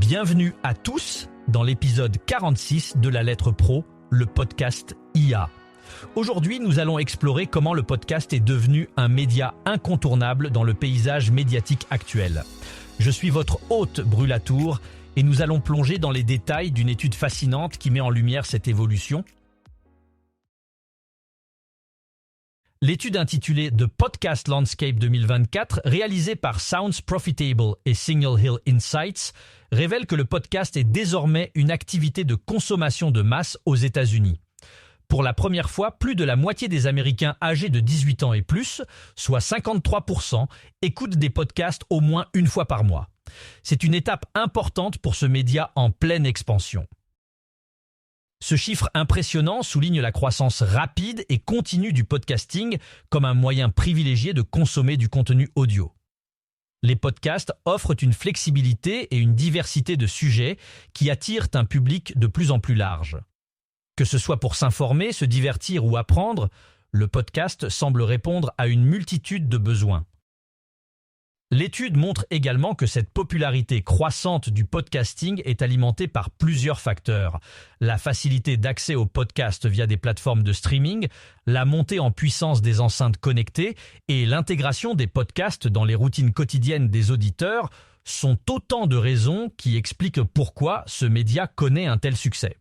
Bienvenue à tous dans l'épisode 46 de la Lettre Pro, le podcast IA. Aujourd'hui, nous allons explorer comment le podcast est devenu un média incontournable dans le paysage médiatique actuel. Je suis votre hôte Brûlatour et nous allons plonger dans les détails d'une étude fascinante qui met en lumière cette évolution. L'étude intitulée The Podcast Landscape 2024, réalisée par Sounds Profitable et Signal Hill Insights, révèle que le podcast est désormais une activité de consommation de masse aux États-Unis. Pour la première fois, plus de la moitié des Américains âgés de 18 ans et plus, soit 53%, écoutent des podcasts au moins une fois par mois. C'est une étape importante pour ce média en pleine expansion. Ce chiffre impressionnant souligne la croissance rapide et continue du podcasting comme un moyen privilégié de consommer du contenu audio. Les podcasts offrent une flexibilité et une diversité de sujets qui attirent un public de plus en plus large. Que ce soit pour s'informer, se divertir ou apprendre, le podcast semble répondre à une multitude de besoins. L'étude montre également que cette popularité croissante du podcasting est alimentée par plusieurs facteurs. La facilité d'accès aux podcasts via des plateformes de streaming, la montée en puissance des enceintes connectées et l'intégration des podcasts dans les routines quotidiennes des auditeurs sont autant de raisons qui expliquent pourquoi ce média connaît un tel succès.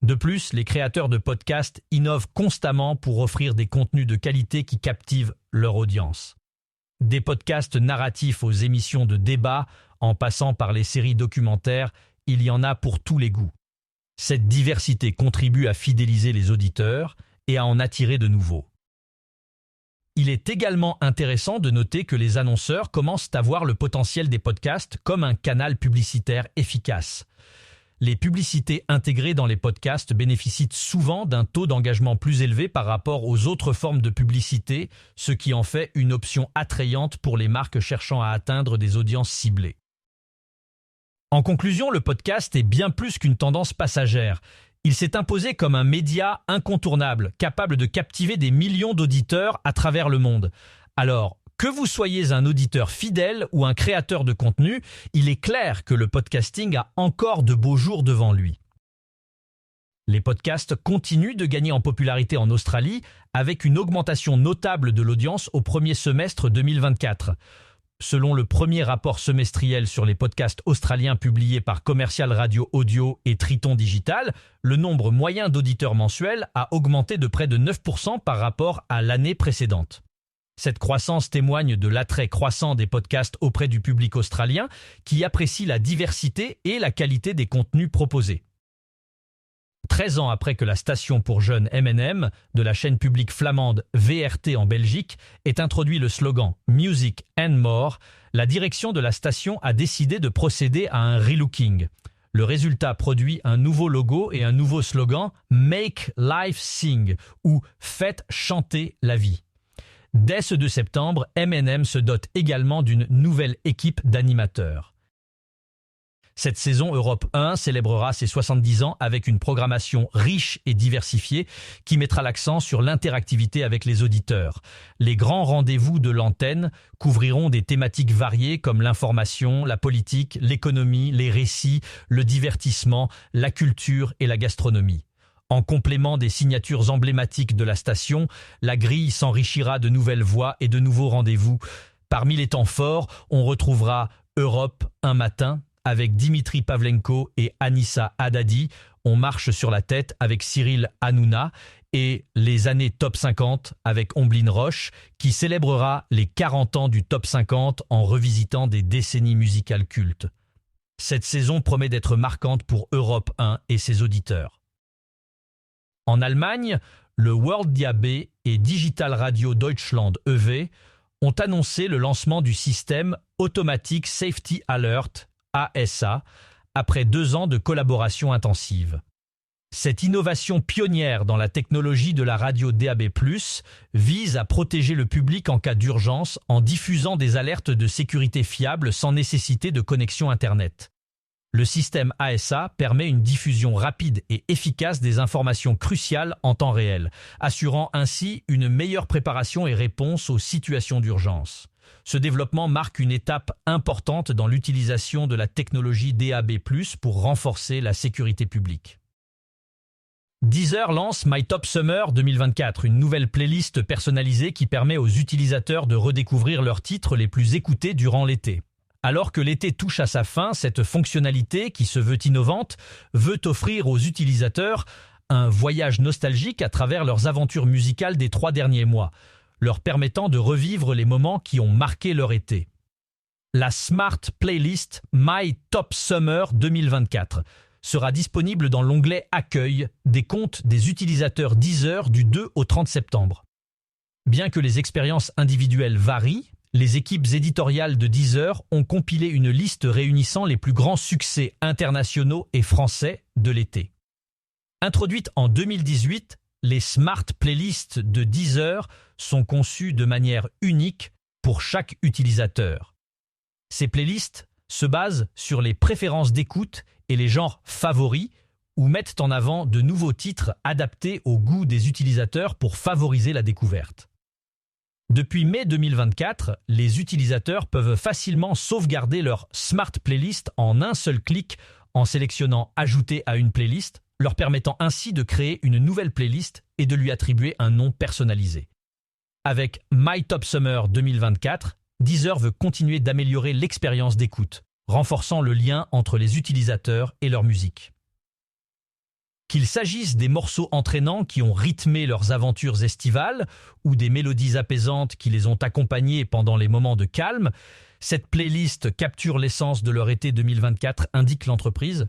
De plus, les créateurs de podcasts innovent constamment pour offrir des contenus de qualité qui captivent leur audience. Des podcasts narratifs aux émissions de débat, en passant par les séries documentaires, il y en a pour tous les goûts. Cette diversité contribue à fidéliser les auditeurs et à en attirer de nouveaux. Il est également intéressant de noter que les annonceurs commencent à voir le potentiel des podcasts comme un canal publicitaire efficace. Les publicités intégrées dans les podcasts bénéficient souvent d'un taux d'engagement plus élevé par rapport aux autres formes de publicité, ce qui en fait une option attrayante pour les marques cherchant à atteindre des audiences ciblées. En conclusion, le podcast est bien plus qu'une tendance passagère. Il s'est imposé comme un média incontournable, capable de captiver des millions d'auditeurs à travers le monde. Alors, que vous soyez un auditeur fidèle ou un créateur de contenu, il est clair que le podcasting a encore de beaux jours devant lui. Les podcasts continuent de gagner en popularité en Australie avec une augmentation notable de l'audience au premier semestre 2024. Selon le premier rapport semestriel sur les podcasts australiens publié par Commercial Radio Audio et Triton Digital, le nombre moyen d'auditeurs mensuels a augmenté de près de 9% par rapport à l'année précédente. Cette croissance témoigne de l'attrait croissant des podcasts auprès du public australien qui apprécie la diversité et la qualité des contenus proposés. 13 ans après que la station pour jeunes M&M de la chaîne publique flamande VRT en Belgique ait introduit le slogan « Music and More », la direction de la station a décidé de procéder à un relooking. Le résultat produit un nouveau logo et un nouveau slogan « Make Life Sing » ou « Faites chanter la vie ». Dès ce 2 septembre, M&M se dote également d'une nouvelle équipe d'animateurs. Cette saison Europe 1 célébrera ses 70 ans avec une programmation riche et diversifiée qui mettra l'accent sur l'interactivité avec les auditeurs. Les grands rendez-vous de l'antenne couvriront des thématiques variées comme l'information, la politique, l'économie, les récits, le divertissement, la culture et la gastronomie. En complément des signatures emblématiques de la station, la grille s'enrichira de nouvelles voix et de nouveaux rendez-vous. Parmi les temps forts, on retrouvera Europe un matin avec Dimitri Pavlenko et Anissa Haddadi. On marche sur la tête avec Cyril Hanouna et les années Top 50 avec Omblin Roche qui célébrera les 40 ans du Top 50 en revisitant des décennies musicales cultes. Cette saison promet d'être marquante pour Europe 1 et ses auditeurs. En Allemagne, le World DAB et Digital Radio Deutschland EW ont annoncé le lancement du système Automatic Safety Alert ASA après 2 ans de collaboration intensive. Cette innovation pionnière dans la technologie de la radio DAB+, vise à protéger le public en cas d'urgence en diffusant des alertes de sécurité fiables sans nécessité de connexion Internet. Le système ASA permet une diffusion rapide et efficace des informations cruciales en temps réel, assurant ainsi une meilleure préparation et réponse aux situations d'urgence. Ce développement marque une étape importante dans l'utilisation de la technologie DAB+, pour renforcer la sécurité publique. Deezer lance My Top Summer 2024, une nouvelle playlist personnalisée qui permet aux utilisateurs de redécouvrir leurs titres les plus écoutés durant l'été. Alors que l'été touche à sa fin, cette fonctionnalité, qui se veut innovante, veut offrir aux utilisateurs un voyage nostalgique à travers leurs aventures musicales des 3 derniers mois, leur permettant de revivre les moments qui ont marqué leur été. La Smart Playlist My Top Summer 2024 sera disponible dans l'onglet Accueil des comptes des utilisateurs Deezer du 2 au 30 septembre. Bien que les expériences individuelles varient, les équipes éditoriales de Deezer ont compilé une liste réunissant les plus grands succès internationaux et français de l'été. Introduites en 2018, les Smart Playlists de Deezer sont conçues de manière unique pour chaque utilisateur. Ces playlists se basent sur les préférences d'écoute et les genres favoris ou mettent en avant de nouveaux titres adaptés au goût des utilisateurs pour favoriser la découverte. Depuis mai 2024, les utilisateurs peuvent facilement sauvegarder leur Smart Playlist en un seul clic en sélectionnant « Ajouter à une playlist », leur permettant ainsi de créer une nouvelle playlist et de lui attribuer un nom personnalisé. Avec My Top Summer 2024, Deezer veut continuer d'améliorer l'expérience d'écoute, renforçant le lien entre les utilisateurs et leur musique. Qu'il s'agisse des morceaux entraînants qui ont rythmé leurs aventures estivales ou des mélodies apaisantes qui les ont accompagnés pendant les moments de calme, cette playlist capture l'essence de leur été 2024, indique l'entreprise.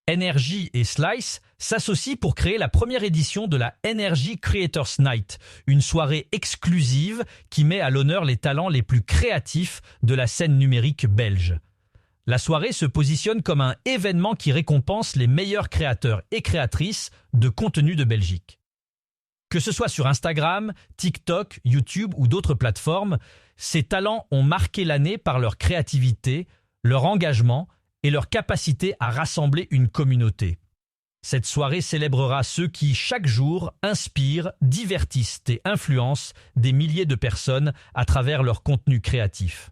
Energy et Slice s'associent pour créer la première édition de la Energy Creators Night, une soirée exclusive qui met à l'honneur les talents les plus créatifs de la scène numérique belge. La soirée se positionne comme un événement qui récompense les meilleurs créateurs et créatrices de contenu de Belgique. Que ce soit sur Instagram, TikTok, YouTube ou d'autres plateformes, ces talents ont marqué l'année par leur créativité, leur engagement et leur capacité à rassembler une communauté. Cette soirée célébrera ceux qui, chaque jour, inspirent, divertissent et influencent des milliers de personnes à travers leur contenu créatif.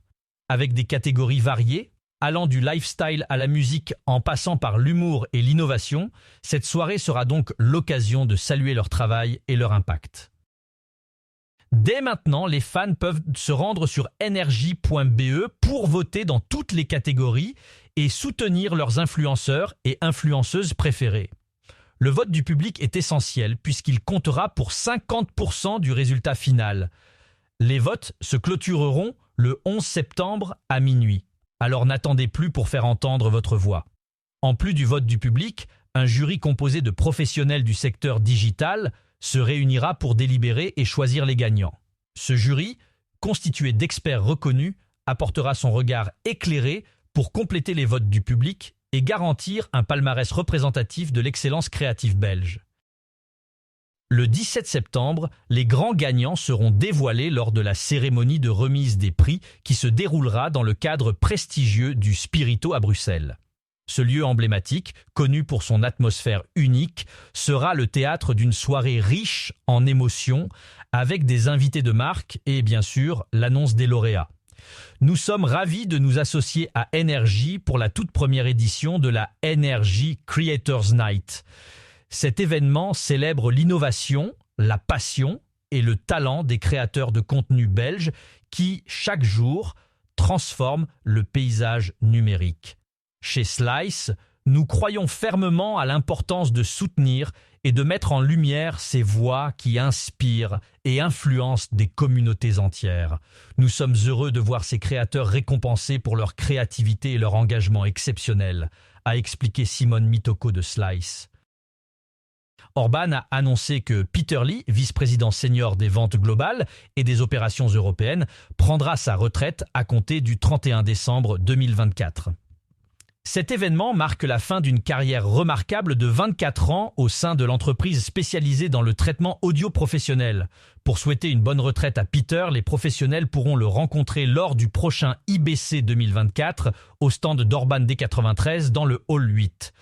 Avec des catégories variées, allant du lifestyle à la musique en passant par l'humour et l'innovation, cette soirée sera donc l'occasion de saluer leur travail et leur impact. Dès maintenant, les fans peuvent se rendre sur energy.be pour voter dans toutes les catégories et soutenir leurs influenceurs et influenceuses préférés. Le vote du public est essentiel puisqu'il comptera pour 50% du résultat final. Les votes se clôtureront le 11 septembre à minuit. Alors n'attendez plus pour faire entendre votre voix. En plus du vote du public, un jury composé de professionnels du secteur digital se réunira pour délibérer et choisir les gagnants. Ce jury, constitué d'experts reconnus, apportera son regard éclairé pour compléter les votes du public et garantir un palmarès représentatif de l'excellence créative belge. Le 17 septembre, les grands gagnants seront dévoilés lors de la cérémonie de remise des prix qui se déroulera dans le cadre prestigieux du Spirito à Bruxelles. Ce lieu emblématique, connu pour son atmosphère unique, sera le théâtre d'une soirée riche en émotions, avec des invités de marque et bien sûr l'annonce des lauréats. Nous sommes ravis de nous associer à Energy pour la toute première édition de la Energy Creators Night. Cet événement célèbre l'innovation, la passion et le talent des créateurs de contenu belges qui, chaque jour, transforment le paysage numérique. Chez Slice, nous croyons fermement à l'importance de soutenir et de mettre en lumière ces voix qui inspirent et influencent des communautés entières. Nous sommes heureux de voir ces créateurs récompensés pour leur créativité et leur engagement exceptionnel, a expliqué Simone Mitoko de Slice. Orban a annoncé que Peter Lee, vice-président senior des ventes globales et des opérations européennes, prendra sa retraite à compter du 31 décembre 2024. Cet événement marque la fin d'une carrière remarquable de 24 ans au sein de l'entreprise spécialisée dans le traitement audio professionnel. Pour souhaiter une bonne retraite à Peter, les professionnels pourront le rencontrer lors du prochain IBC 2024 au stand d'Orban D93 dans le Hall 8.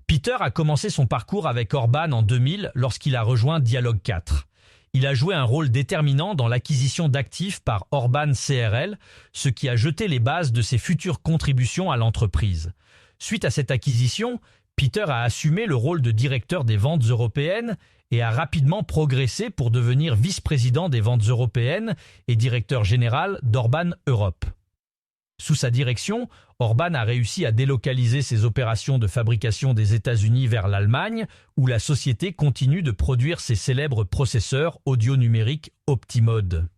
Peter a commencé son parcours avec Orban en 2000 lorsqu'il a rejoint Dialogue 4. Il a joué un rôle déterminant dans l'acquisition d'actifs par Orban CRL, ce qui a jeté les bases de ses futures contributions à l'entreprise. Suite à cette acquisition, Peter a assumé le rôle de directeur des ventes européennes et a rapidement progressé pour devenir vice-président des ventes européennes et directeur général d'Orban Europe. Sous sa direction, Orban a réussi à délocaliser ses opérations de fabrication des États-Unis vers l'Allemagne, où la société continue de produire ses célèbres processeurs audio-numériques Optimode.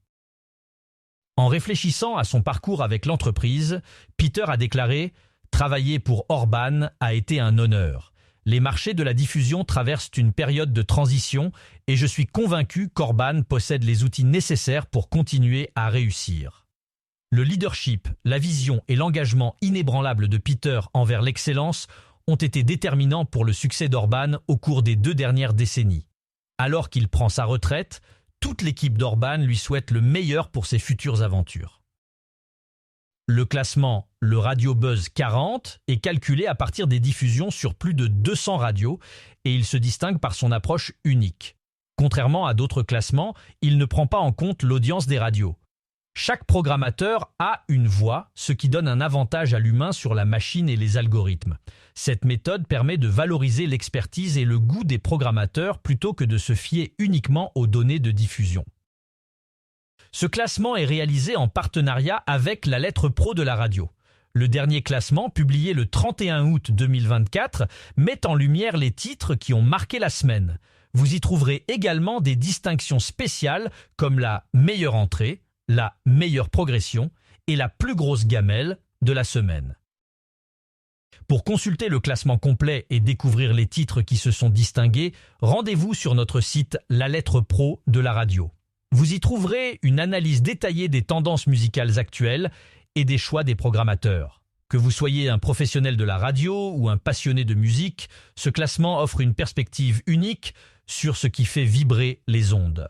En réfléchissant à son parcours avec l'entreprise, Peter a déclaré « Travailler pour Orban a été un honneur. Les marchés de la diffusion traversent une période de transition et je suis convaincu qu'Orban possède les outils nécessaires pour continuer à réussir. » Le leadership, la vision et l'engagement inébranlable de Peter envers l'excellence ont été déterminants pour le succès d'Orban au cours des 2 dernières décennies. Alors qu'il prend sa retraite, toute l'équipe d'Orban lui souhaite le meilleur pour ses futures aventures. Le classement, le Radio Buzz 40, est calculé à partir des diffusions sur plus de 200 radios et il se distingue par son approche unique. Contrairement à d'autres classements, il ne prend pas en compte l'audience des radios. Chaque programmateur a une voix, ce qui donne un avantage à l'humain sur la machine et les algorithmes. Cette méthode permet de valoriser l'expertise et le goût des programmateurs plutôt que de se fier uniquement aux données de diffusion. Ce classement est réalisé en partenariat avec la lettre pro de la radio. Le dernier classement, publié le 31 août 2024, met en lumière les titres qui ont marqué la semaine. Vous y trouverez également des distinctions spéciales comme la meilleure entrée, la meilleure progression et la plus grosse gamelle de la semaine. Pour consulter le classement complet et découvrir les titres qui se sont distingués, rendez-vous sur notre site La Lettre Pro de la radio. Vous y trouverez une analyse détaillée des tendances musicales actuelles et des choix des programmateurs. Que vous soyez un professionnel de la radio ou un passionné de musique, ce classement offre une perspective unique sur ce qui fait vibrer les ondes.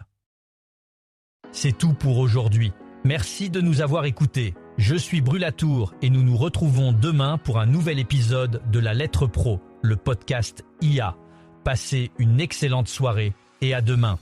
C'est tout pour aujourd'hui. Merci de nous avoir écoutés. Je suis Brulatour et nous nous retrouvons demain pour un nouvel épisode de La Lettre Pro, le podcast IA. Passez une excellente soirée et à demain.